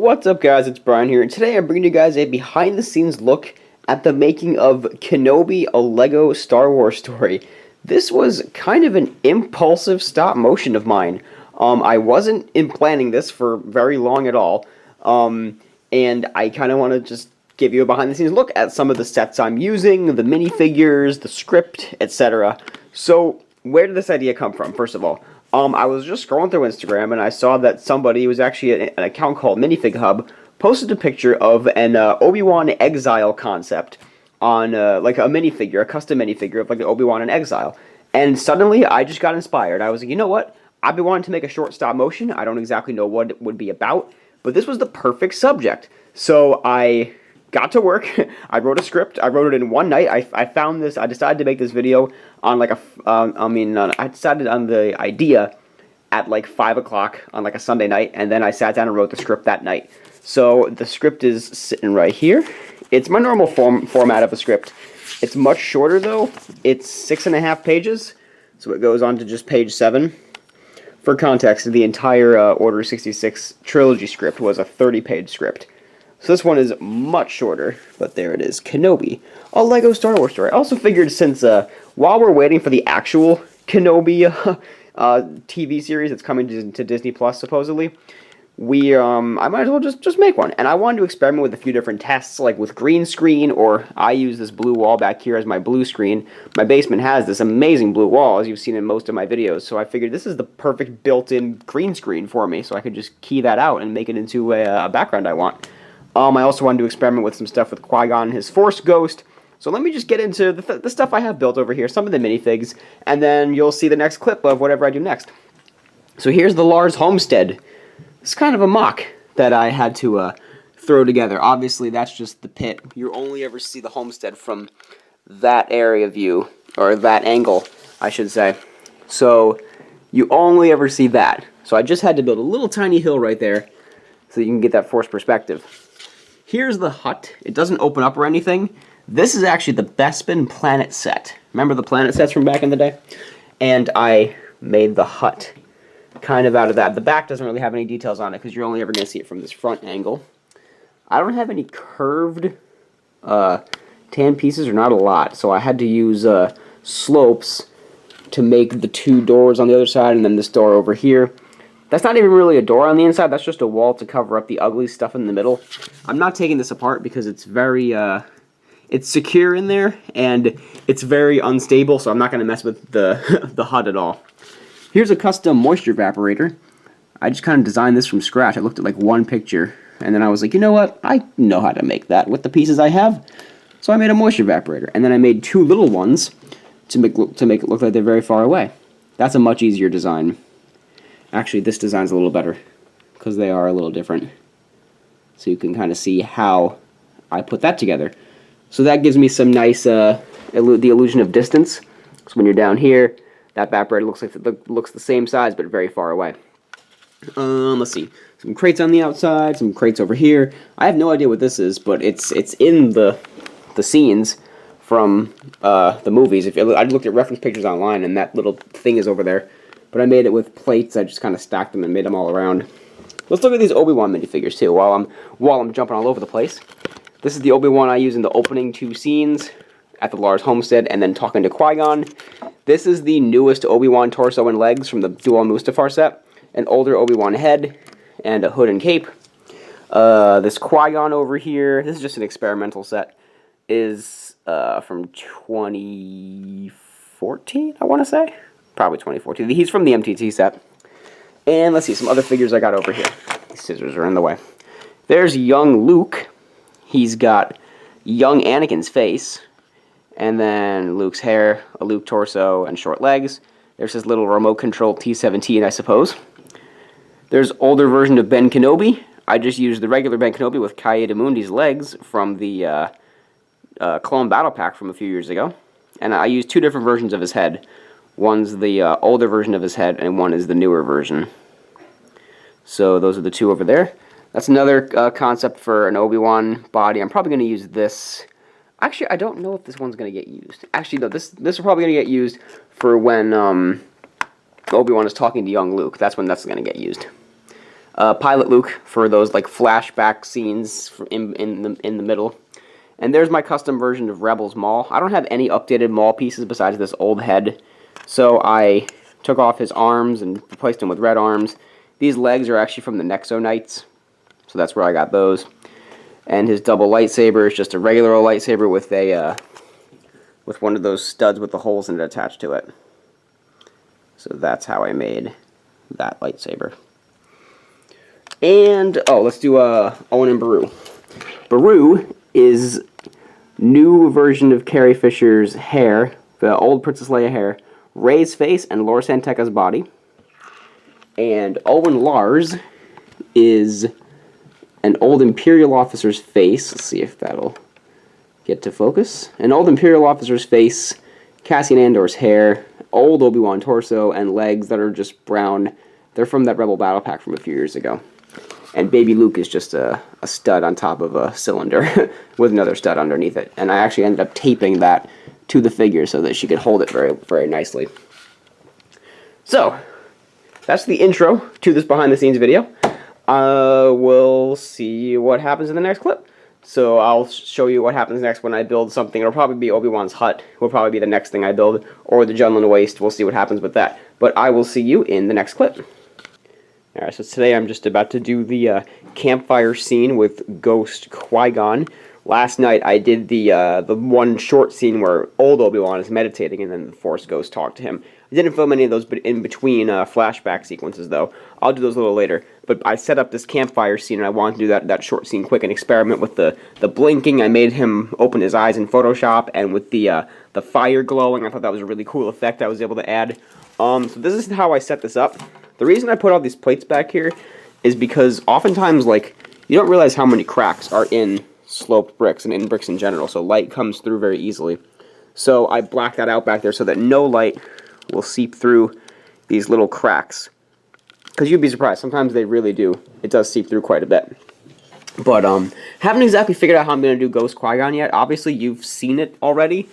What's up, guys? It's Brian here, and today I'm bringing you guys a behind-the-scenes look at the making of Kenobi, a LEGO Star Wars story. This was kind of an impulsive stop motion of mine. I wasn't planning this for very long at all, and I kind of want to just give you a behind-the-scenes look at some of the sets I'm using, the minifigures, the script, etc. So, where did this idea come from, first of all? I was just scrolling through Instagram, and I saw that somebody, it was actually an account called Minifig Hub, posted a picture of an ObiWan Exile concept on, like, a minifigure, a custom minifigure of, like, the ObiWan in Exile. And suddenly, I just got inspired. I was like, you know what? I've been wanting to make a short stop motion. I don't exactly know what it would be about, but this was the perfect subject. So I got to work. I wrote a script. I wrote it in one night. I found this. I decided to make this video on like I decided on the idea at like 5 o'clock on like a Sunday night, and then I sat down and wrote the script that night. So the script is sitting right here. It's my normal format of a script. It's much shorter though. It's 6.5 pages, so it goes on to just page 7. For context, the entire Order 66 trilogy script was a 30-page script. So this one is much shorter, but there it is, Kenobi, a LEGO Star Wars story. I also figured since, while we're waiting for the actual Kenobi TV series that's coming to Disney Plus, supposedly, I might as well just make one. And I wanted to experiment with a few different tests, like with green screen, or I use this blue wall back here as my blue screen. My basement has this amazing blue wall, as you've seen in most of my videos, so I figured this is the perfect built-in green screen for me, so I could just key that out and make it into a background I want. I also wanted to experiment with some stuff with Qui Gon and his Force Ghost. So let me just get into the stuff I have built over here, some of the minifigs, and then you'll see the next clip of whatever I do next. So here's the Lars Homestead. It's kind of a mock that I had to throw together. Obviously, that's just the pit. You only ever see the Homestead from that area view, or that angle, I should say. So you only ever see that. So I just had to build a little tiny hill right there so you can get that Force perspective. Here's the hut. It doesn't open up or anything. This is actually the Bespin planet set. Remember the planet sets from back in the day? And I made the hut kind of out of that. The back doesn't really have any details on it because you're only ever going to see it from this front angle. I don't have any curved tan pieces, or not a lot, so I had to use slopes to make the two doors on the other side and then this door over here. That's not even really a door on the inside, that's just a wall to cover up the ugly stuff in the middle. I'm not taking this apart because it's very, it's secure in there, and it's very unstable, so I'm not going to mess with the, the HUD at all. Here's a custom moisture evaporator. I just kind of designed this from scratch. I looked at like one picture, and then I was like, you know what, I know how to make that with the pieces I have. So I made a moisture evaporator, and then I made two little ones to make it look like they're very far away. That's a much easier design. Actually, this design's a little better, because they are a little different. So you can kind of see how I put that together. So that gives me some nice, the illusion of distance. So when you're down here, that evaporator looks the same size, but very far away. Let's see. Some crates on the outside, some crates over here. I have no idea what this is, but it's in the scenes from the movies. I looked at reference pictures online, and that little thing is over there. But I made it with plates. I just kind of stacked them and made them all around. Let's look at these ObiWan minifigures too while I'm jumping all over the place. This is the ObiWan I use in the opening two scenes at the Lars Homestead and then talking to Qui-Gon. This is the newest ObiWan torso and legs from the Dual Mustafar set. An older ObiWan head and a hood and cape. This Qui-Gon over here, this is just an experimental set, is from 2014, I want to say. Probably 2014. He's from the MTT set. And let's see, some other figures I got over here. These scissors are in the way. There's young Luke. He's got young Anakin's face. And then Luke's hair, a Luke torso, and short legs. There's his little remote-controlled T-17, I suppose. There's older version of Ben Kenobi. I just used the regular Ben Kenobi with Ki-Adi-Mundi's legs from the Clone Battle Pack from a few years ago. And I used two different versions of his head. One's the older version of his head, and one is the newer version. So those are the two over there. That's another concept for an ObiWan body. I'm probably going to use this. Actually, I don't know if this one's going to get used. Actually, no, this is probably going to get used for when ObiWan is talking to young Luke. That's when that's going to get used. Pilot Luke for those like flashback scenes in the middle. And there's my custom version of Rebels Maul. I don't have any updated Maul pieces besides this old head, so I took off his arms and replaced him with red arms. These legs are actually from the Nexo Knights, so that's where I got those. And his double lightsaber is just a regular old lightsaber with a with one of those studs with the holes in it attached to it. So that's how I made that lightsaber. And oh, let's do Owen and Beru. Beru is new version of Carrie Fisher's hair, the old Princess Leia hair, Rey's face, and Lor San Tekka's body. And Owen Lars is an old Imperial officer's face. Let's see if that'll get to focus. An old Imperial officer's face, Cassian Andor's hair, old ObiWan torso, and legs that are just brown. They're from that Rebel Battle Pack from a few years ago. And Baby Luke is just a stud on top of a cylinder with another stud underneath it. And I actually ended up taping that to the figure so that she could hold it very, very nicely. So, that's the intro to this behind-the-scenes video. We'll see what happens in the next clip. So I'll show you what happens next when I build something. It'll probably be Obi-Wan's hut. Will probably be the next thing I build, or the Jundland Waste. We'll see what happens with that. But I will see you in the next clip. Alright, so today I'm just about to do the campfire scene with Ghost Qui Gon. Last night I did the one short scene where old Obi-Wan is meditating and then the Force Ghost talked to him. I didn't film any of those in between flashback sequences though. I'll do those a little later. But I set up this campfire scene and I wanted to do that short scene quick and experiment with the blinking. I made him open his eyes in Photoshop, and with the fire glowing, I thought that was a really cool effect I was able to add. So this is how I set this up. The reason I put all these plates back here is because oftentimes, like, you don't realize how many cracks are in sloped bricks and in bricks in general, so light comes through very easily. So I blacked that out back there so that no light will seep through these little cracks. Because you'd be surprised, sometimes they really do. It does seep through quite a bit. But haven't exactly figured out how I'm going to do Ghost Qui-Gon yet. Obviously, you've seen it already,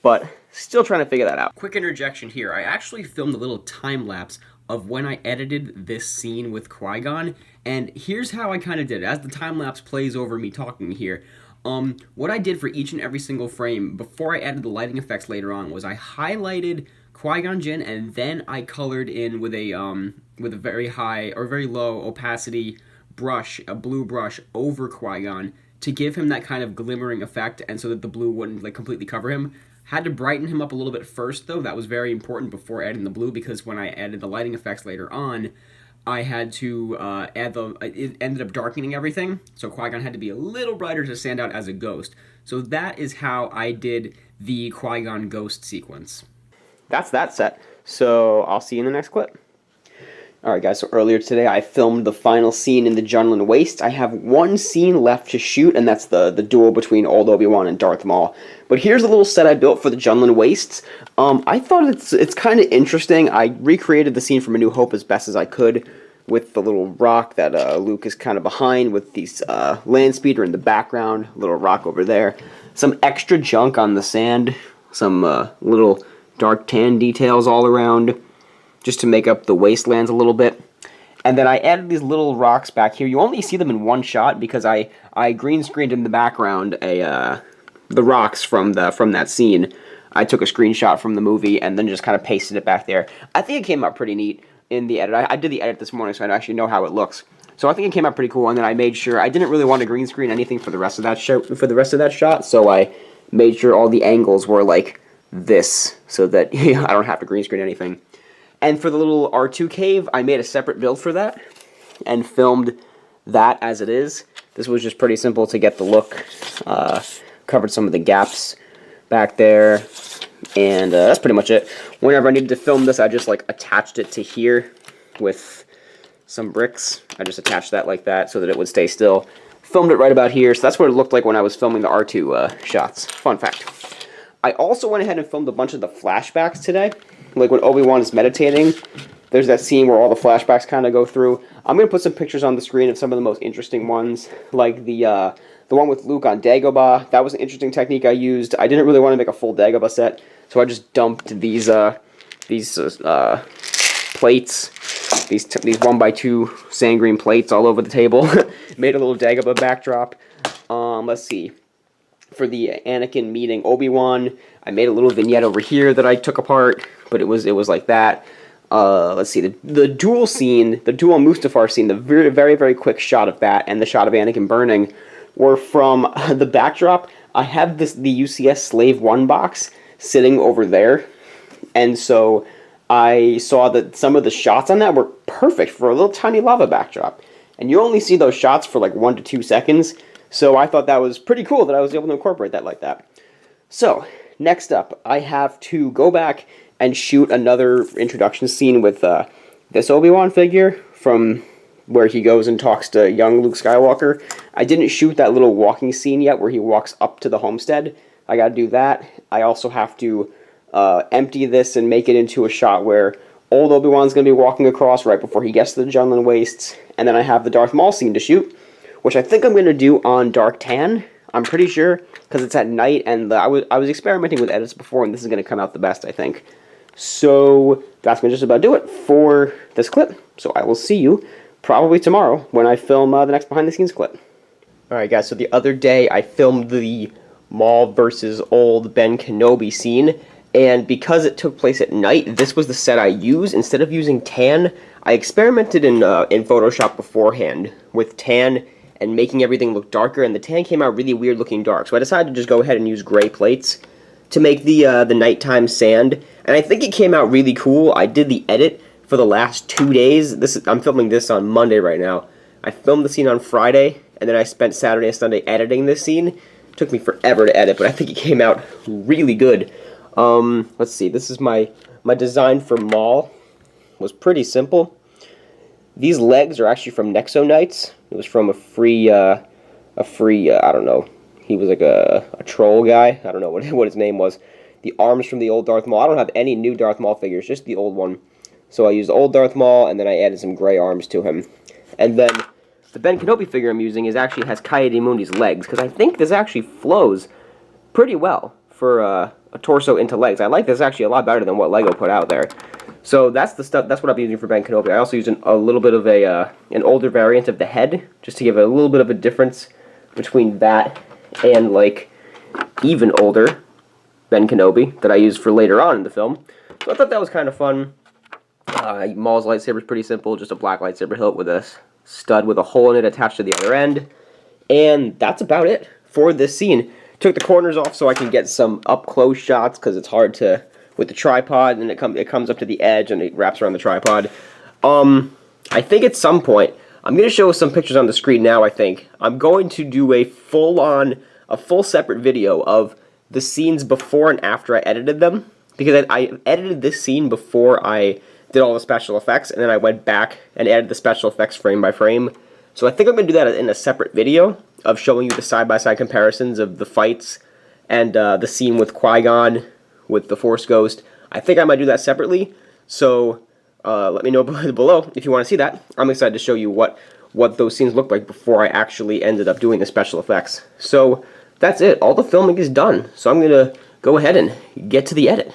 but still trying to figure that out. Quick interjection here. I actually filmed a little time-lapse of when I edited this scene with Qui-Gon, and here's how I kind of did it. As the time-lapse plays over me talking here, what I did for each and every single frame before I added the lighting effects later on was I highlighted Qui-Gon Jinn, and then I colored in with a very high or very low opacity brush, a blue brush over Qui-Gon to give him that kind of glimmering effect, and so that the blue wouldn't like completely cover him. Had to brighten him up a little bit first, though. That was very important before adding the blue, because when I added the lighting effects later on, I had to it ended up darkening everything, so Qui-Gon had to be a little brighter to stand out as a ghost. So that is how I did the Qui-Gon ghost sequence. That's that set. So I'll see you in the next clip. Alright guys, so earlier today I filmed the final scene in the Jundland Waste. I have one scene left to shoot, and that's the duel between old Obi-Wan and Darth Maul. But here's a little set I built for the Jundland Wastes. I thought it's kind of interesting. I recreated the scene from A New Hope as best as I could, with the little rock that Luke is kind of behind, with these land speeder in the background, little rock over there, some extra junk on the sand, some little dark tan details all around, just to make up the wastelands a little bit. And then I added these little rocks back here. You only see them in one shot because I green screened in the background the rocks from that scene. I took a screenshot from the movie and then just kind of pasted it back there. I think it came out pretty neat in the edit. I did the edit this morning, so I actually know how it looks. So I think it came out pretty cool. And then I made sure I didn't really want to green screen anything for the rest of that shot. So I made sure all the angles were like this, so that I don't have to green screen anything. And for the little R2 cave, I made a separate build for that and filmed that as it is. This was just pretty simple to get the look. Covered some of the gaps back there, and that's pretty much it. Whenever I needed to film this, I just like attached it to here with some bricks. I just attached that like that so that it would stay still. Filmed it right about here, so that's what it looked like when I was filming the R2 shots. Fun fact. I also went ahead and filmed a bunch of the flashbacks today. Like when Obi-Wan is meditating, there's that scene where all the flashbacks kind of go through. I'm going to put some pictures on the screen of some of the most interesting ones, like the one with Luke on Dagobah. That was an interesting technique I used. I didn't really want to make a full Dagobah set, so I just dumped these plates these 1x2 sand green plates all over the table. Made a little Dagobah backdrop. Let's see. For the Anakin meeting Obi-Wan, I made a little vignette over here that I took apart, but it was like that. Let's see, the duel scene, the duel Mustafar scene, the very, very, very quick shot of that, and the shot of Anakin burning, were from the backdrop. I have the UCS Slave 1 box sitting over there, and so I saw that some of the shots on that were perfect for a little tiny lava backdrop. And you only see those shots for like 1 to 2 seconds, so I thought that was pretty cool that I was able to incorporate that like that. So, next up, I have to go back and shoot another introduction scene with this Obi-Wan figure from where he goes and talks to young Luke Skywalker. I didn't shoot that little walking scene yet where he walks up to the homestead. I gotta do that. I also have to empty this and make it into a shot where old Obi-Wan's gonna be walking across right before he gets to the Jundland Wastes. And then I have the Darth Maul scene to shoot, which I think I'm gonna do on dark tan. I'm pretty sure, because it's at night, and I was experimenting with edits before, and this is gonna come out the best, I think. So that's gonna just about do it for this clip. So I will see you probably tomorrow when I film the next behind the scenes clip. Alright guys, so the other day I filmed the Maul versus old Ben Kenobi scene, and because it took place at night, this was the set I used. Instead of using tan, I experimented in Photoshop beforehand with tan and making everything look darker, and the tan came out really weird looking dark. So I decided to just go ahead and use gray plates to make the nighttime sand, and I think it came out really cool. I did the edit for the last 2 days. I'm filming this on Monday right now. I filmed the scene on Friday, and then I spent Saturday and Sunday editing this scene. It took me forever to edit, but I think it came out really good. Let's see, this is my design for Maul. It was pretty simple. These legs are actually from Nexo Knights. It was from a free, I don't know. He was like a troll guy. I don't know what his name was. The arms from the old Darth Maul. I don't have any new Darth Maul figures, just the old one. So I used old Darth Maul, and then I added some gray arms to him. And then the Ben Kenobi figure I'm using has Coyote-Mundi's legs, because I think this actually flows pretty well for a torso into legs. I like this actually a lot better than what Lego put out there. So that's the stuff. That's what I'm using for Ben Kenobi. I also used a little bit of an older variant of the head, just to give a little bit of a difference between that and like even older Ben Kenobi that I used for later on in the film. So I thought that was kind of fun. Maul's lightsaber is pretty simple, just a black lightsaber hilt with a stud with a hole in it attached to the other end. And that's about it for this scene. Took the corners off so I can get some up-close shots, because it's hard to, with the tripod, and it comes up to the edge and it wraps around the tripod. I think at some point, I'm going to show some pictures on the screen now, I think. I'm going to do a full separate video of the scenes before and after I edited them, because I edited this scene before I did all the special effects, and then I went back and added the special effects frame by frame. So I think I'm going to do that in a separate video of showing you the side-by-side comparisons of the fights and the scene with Qui Gon with the Force Ghost. I think I might do that separately, so let me know below if you want to see that. I'm excited to show you what those scenes look like before I actually ended up doing the special effects. So that's it. All the filming is done, so I'm going to go ahead and get to the edit.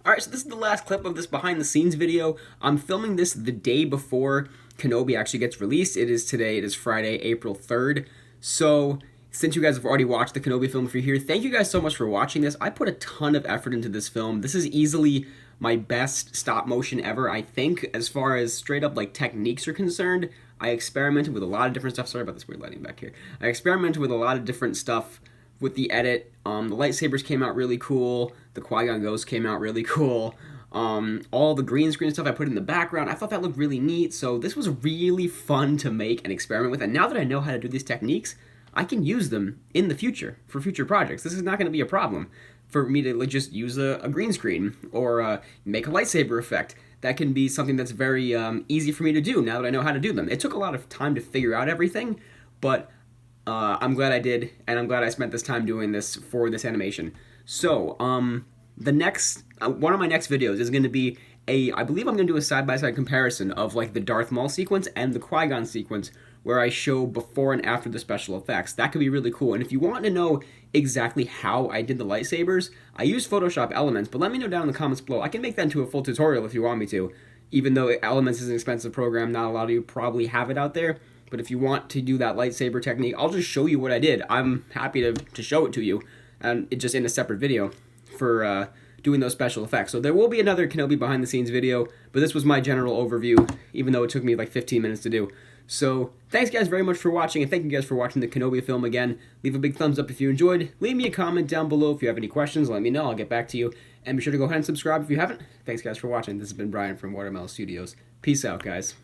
Alright, so this is the last clip of this behind-the-scenes video. I'm filming this the day before Kenobi actually gets released. It is today. It is Friday, April 3rd. So, since you guys have already watched the Kenobi film, if you're here, thank you guys so much for watching this. I put a ton of effort into this film. This is easily my best stop motion ever, I think, as far as straight up like techniques are concerned. I experimented with a lot of different stuff. Sorry about this weird lighting back here. I experimented with a lot of different stuff with the edit. The lightsabers came out really cool. The Qui-Gon Ghost came out really cool. All the green screen stuff I put in the background, I thought that looked really neat. So this was really fun to make and experiment with. And now that I know how to do these techniques, I can use them in the future for future projects. This is not going to be a problem for me to just use a green screen or make a lightsaber effect. That can be something that's very easy for me to do now that I know how to do them. It took a lot of time to figure out everything, but I'm glad I did, and I'm glad I spent this time doing this for this animation. So, the next, one of my next videos is going to be I believe I'm going to do a side-by-side comparison of like the Darth Maul sequence and the Qui-Gon sequence, where I show before and after the special effects. That could be really cool. And if you want to know exactly how I did the lightsabers, I use Photoshop Elements, but let me know down in the comments below. I can make that into a full tutorial if you want me to. Even though Elements is an expensive program, not a lot of you probably have it out there. But if you want to do that lightsaber technique, I'll just show you what I did. I'm happy to show it to you, and it just in a separate video for doing those special effects. So there will be another Kenobi behind the scenes video, but this was my general overview, even though it took me like 15 minutes to do. So thanks guys very much for watching, and thank you guys for watching the Kenobi film again. Leave a big thumbs up if you enjoyed. Leave me a comment down below if you have any questions. Let me know. I'll get back to you. And be sure to go ahead and subscribe if you haven't. Thanks guys for watching. This has been Brian from Watermelon Studios. Peace out, guys.